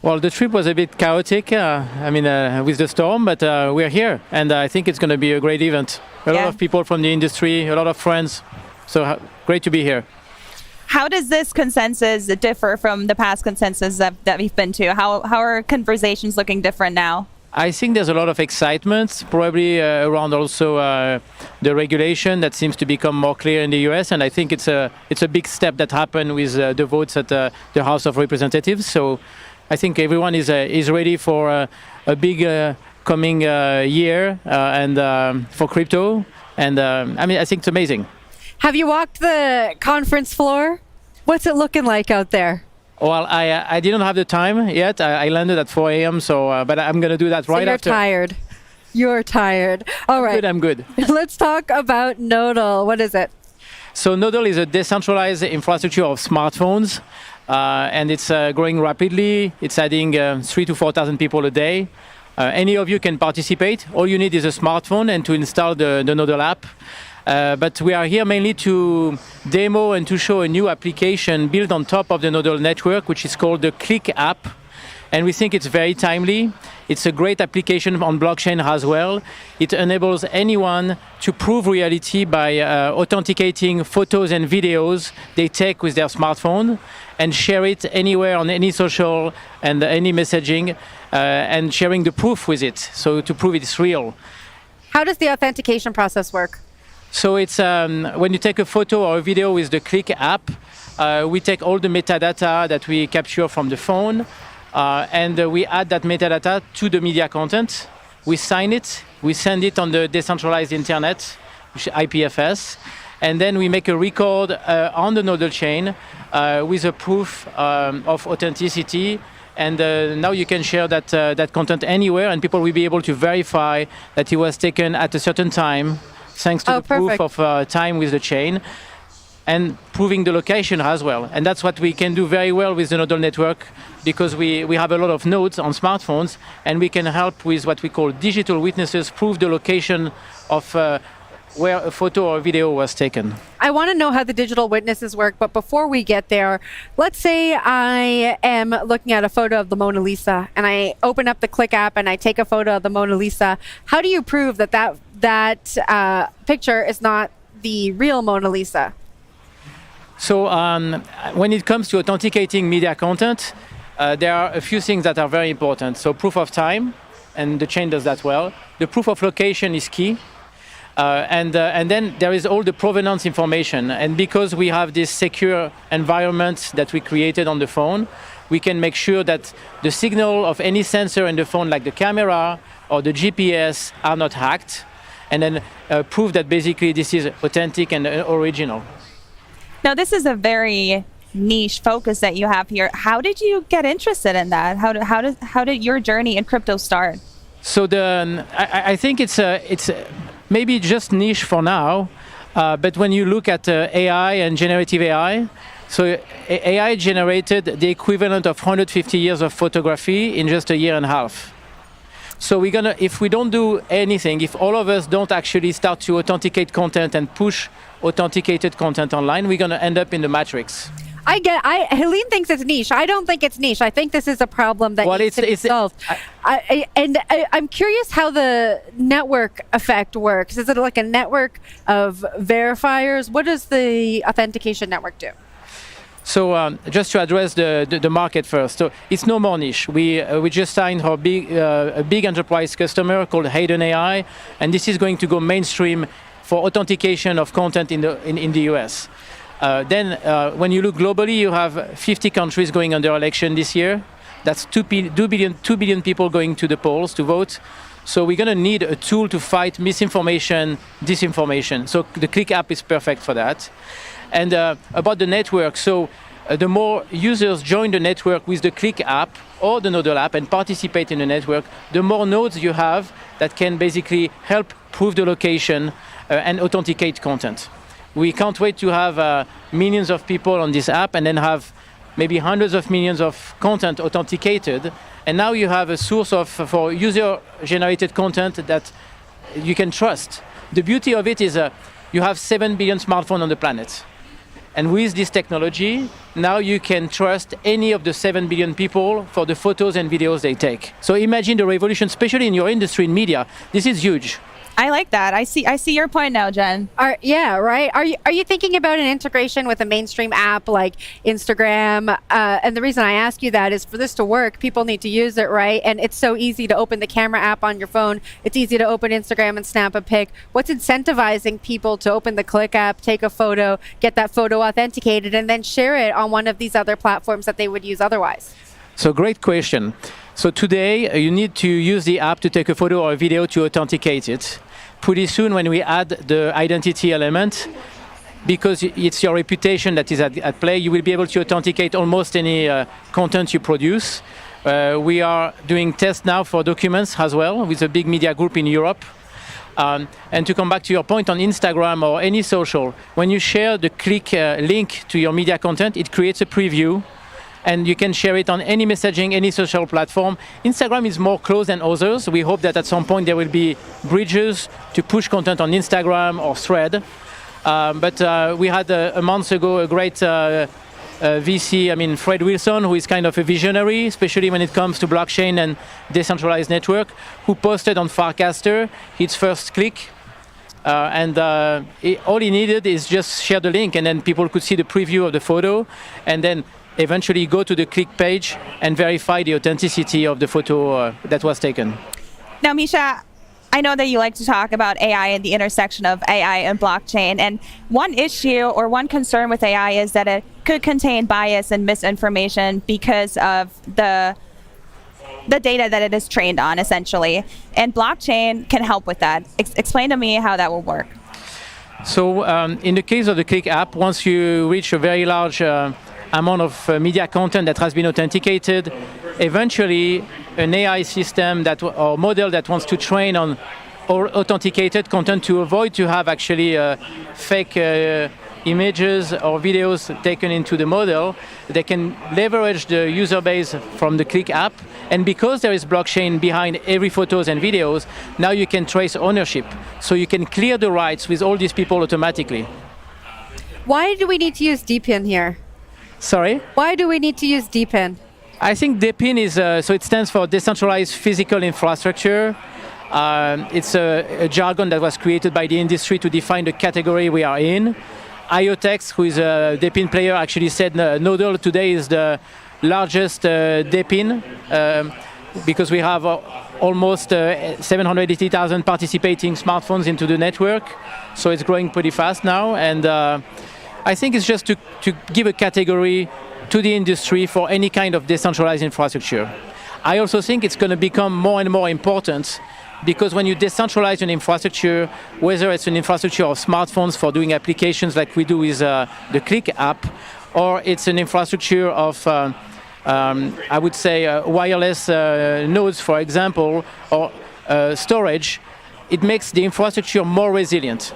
Well, the trip was a bit chaotic, with the storm, but we're here, and I think it's going to be a great event. A lot of people from the industry, a lot of friends, so great to be here. How does this consensus differ from the past consensus that we've been to? How are conversations looking different now? I think there's a lot of excitement, probably around also the regulation that seems to become more clear in the US, and I think it's a big step that happened with the votes at the House of Representatives. So I think everyone is ready for a big coming year and for crypto, and I think it's amazing. Have you walked the conference floor? What's it looking like out there? Well, I didn't have the time yet. I landed at 4 a.m. But I'm going to do that right after. You're tired. All right. I'm good. Let's talk about Nodle. What is it? So Nodle is a decentralized infrastructure of smartphones, and it's growing rapidly. It's adding 3,000 to 4,000 people a day. Any of you can participate. All you need is a smartphone and to install the Nodle app. But we are here mainly to demo and to show a new application built on top of the Nodle network, which is called the Click app. And we think it's very timely. It's a great application on blockchain as well. It enables anyone to prove reality by authenticating photos and videos they take with their smartphone and share it anywhere on any social and any messaging and sharing the proof with it, so to prove it's real. How does the authentication process work? So it's when you take a photo or a video with the Click app, we take all the metadata that we capture from the phone, and we add that metadata to the media content. We sign it, we send it on the decentralized internet, which is IPFS, and then we make a record on the Nodle chain with a proof of authenticity. And now you can share that content anywhere, and people will be able to verify that it was taken at a certain time, thanks to the proof of time with the chain, and proving the location as well. And that's what we can do very well with the Nodle network, because we have a lot of nodes on smartphones, and we can help with what we call digital witnesses, prove the location of where a photo or video was taken. I want to know how the digital witnesses work, but before we get there, let's say I am looking at a photo of the Mona Lisa, and I open up the Click app and I take a photo of the Mona Lisa. How do you prove that picture is not the real Mona Lisa? So when it comes to authenticating media content, there are a few things that are very important. So proof of time, and the chain does that well. The proof of location is key. And then there is all the provenance information. And because we have this secure environment that we created on the phone, we can make sure that the signal of any sensor in the phone, like the camera or the GPS, are not hacked. And then prove that basically this is authentic and original. Now, this is a very niche focus that you have here. How did you get interested in that? How did your journey in crypto start? So I think it's maybe just niche for now, but when you look at AI and generative AI, so AI generated the equivalent of 150 years of photography in just a year and a half. So if we don't do anything, if all of us don't actually start to authenticate content and push authenticated content online, we're going to end up in the matrix. Helene thinks it's niche. I don't think it's niche. I think this is a problem that needs to be solved. I'm curious how the network effect works. Is it like a network of verifiers? What does the authentication network do? So just to address the market first, so it's no more niche. We just signed a big enterprise customer called Helene AI, and this is going to go mainstream for authentication of content in the US. Then when you look globally, you have 50 countries going under election this year. That's 2 billion people going to the polls to vote. So we're going to need a tool to fight misinformation, disinformation. So the Click app is perfect for that. And about the network, so the more users join the network with the Click app or the Nodle app and participate in the network, the more nodes you have that can basically help prove the location and authenticate content. We can't wait to have millions of people on this app and then have maybe hundreds of millions of content authenticated. And now you have a source for user-generated content that you can trust. The beauty of it is you have 7 billion smartphones on the planet. And with this technology, now you can trust any of the 7 billion people for the photos and videos they take. So imagine the revolution, especially in your industry, in media. This is huge. I like that. I see your point now, Jen. Yeah, right. Are you thinking about an integration with a mainstream app like Instagram? And the reason I ask you that is for this to work, people need to use it, right? And it's so easy to open the camera app on your phone. It's easy to open Instagram and snap a pic. What's incentivizing people to open the Click app, take a photo, get that photo authenticated, and then share it on one of these other platforms that they would use otherwise? So great question. So today, you need to use the app to take a photo or a video to authenticate it. Pretty soon, when we add the identity element, because it's your reputation that is at play, you will be able to authenticate almost any content you produce. We are doing tests now for documents as well with a big media group in Europe. And to come back to your point on Instagram or any social, when you share the click link to your media content, it creates a preview. And you can share it on any messaging, any social platform. Instagram is more closed than others. We hope that at some point there will be bridges to push content on Instagram or Thread. But we had a month ago a great VC, Fred Wilson, who is kind of a visionary, especially when it comes to blockchain and decentralized network, who posted on Farcaster his first click. All he needed is just share the link, and then people could see the preview of the photo, and then eventually go to the click page and verify the authenticity of the photo that was taken. Now, Micha, I know that you like to talk about AI and the intersection of AI and blockchain. And one issue or one concern with AI is that it could contain bias and misinformation because of the data that it is trained on, essentially. And blockchain can help with that. Explain to me how that will work. So in the case of the Click app, once you reach a very large amount of media content that has been authenticated, eventually an AI system or model that wants to train on authenticated content to avoid to have actually fake images or videos taken into the model, they can leverage the user base from the Click app. And because there is blockchain behind every photos and videos, now you can trace ownership. So you can clear the rights with all these people automatically. Why do we need to use DePIN here? Sorry? Why do we need to use DePIN? I think DePIN is, so it stands for Decentralized Physical Infrastructure. It's a jargon that was created by the industry to define the category we are in. IoTex, who is a DePIN player, actually said Nodle today is the largest DePIN because we have almost 780,000 participating smartphones into the network. So it's growing pretty fast now. And I think it's just to give a category to the industry for any kind of decentralized infrastructure. I also think it's going to become more and more important because when you decentralize an infrastructure, whether it's an infrastructure of smartphones for doing applications like we do with the Click app, or it's an infrastructure of, I would say, wireless nodes, for example, or storage, it makes the infrastructure more resilient.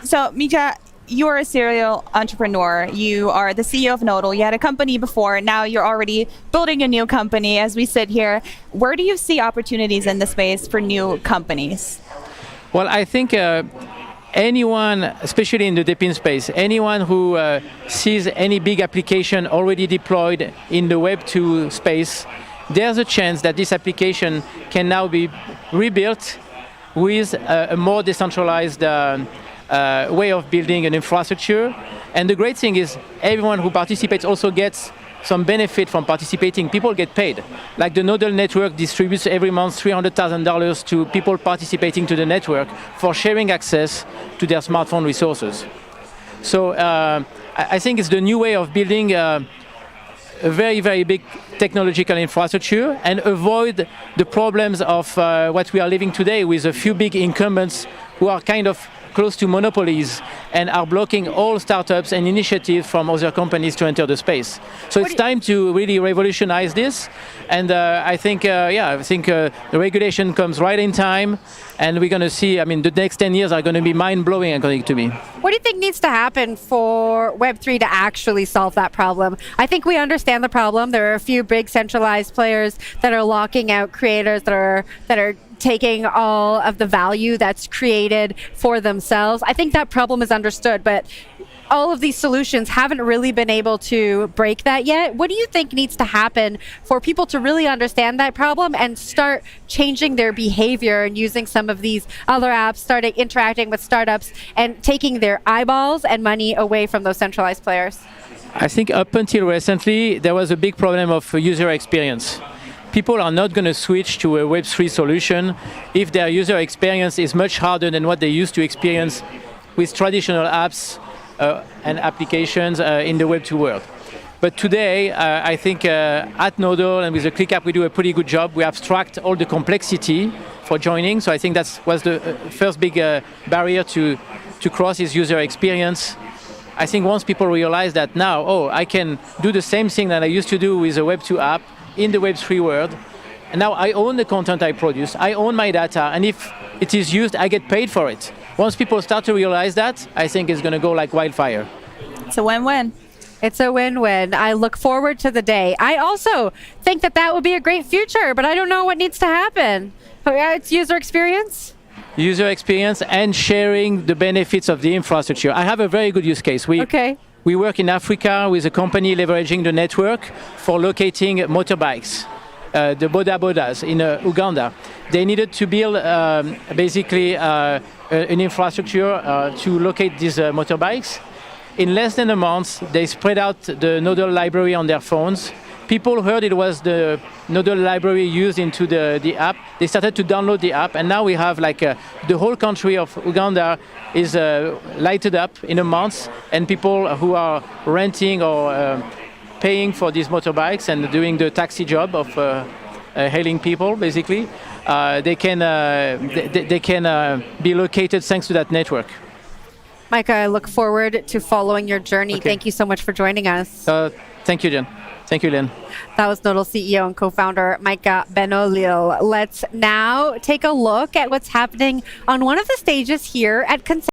So, Micha, you're a serial entrepreneur. You are the CEO of Nodle. You had a company before. Now you're already building a new company as we sit here. Where do you see opportunities in the space for new companies? Well, I think anyone, especially in the DePIN space, anyone who sees any big application already deployed in the Web 2 space, there's a chance that this application can now be rebuilt with a more decentralized way of building an infrastructure. And the great thing is everyone who participates also gets some benefit from participating. People get paid. Like the Nodle network distributes every month $300,000 to people participating to the network for sharing access to their smartphone resources. So I think it's the new way of building a very, very big technological infrastructure and avoid the problems of what we are living today with a few big incumbents who are kind of close to monopolies and are blocking all startups and initiatives from other companies to enter the space. So it's time to really revolutionize this. And I think the regulation comes right in time. And we're going to see, the next 10 years are going to be mind-blowing, according to me. What do you think needs to happen for Web3 to actually solve that problem? I think we understand the problem. There are a few big centralized players that are locking out creators that are taking all of the value that's created for themselves. I think that problem is understood, but all of these solutions haven't really been able to break that yet. What do you think needs to happen for people to really understand that problem and start changing their behavior and using some of these other apps, starting interacting with startups and taking their eyeballs and money away from those centralized players? I think up until recently, there was a big problem of user experience. People are not going to switch to a Web3 solution if their user experience is much harder than what they used to experience with traditional apps and applications in the Web2 world. But today, I think at Nodle and with the Click app, we do a pretty good job. We abstract all the complexity for joining. So I think that was the first big barrier to cross is user experience. I think once people realize that now, oh, I can do the same thing that I used to do with a Web2 app in the Web3 world, and now I own the content I produce, I own my data, and if it is used, I get paid for it. Once people start to realize that, I think it's going to go like wildfire. It's a win-win. It's a win-win. I look forward to the day. I also think that that would be a great future, but I don't know what needs to happen. Oh, yeah, it's user experience. User experience and sharing the benefits of the infrastructure. I have a very good use case. We work in Africa with a company leveraging the network for locating motorbikes, the Boda Bodas in Uganda. They needed to build basically an infrastructure to locate these motorbikes. In less than a month, they spread out the Nodle library on their phones. People heard it was the Nodle library used into the app. They started to download the app, and now we have like the whole country of Uganda is lighted up in a month, and people who are renting or paying for these motorbikes and doing the taxi job of hailing people, basically, they can be located thanks to that network. Micha, I look forward to following your journey. Okay. Thank you so much for joining us. Thank you, Jen. Thank you, Helene. That was Nodle CEO and co-founder Micha Benoliel. Let's now take a look at what's happening on one of the stages here at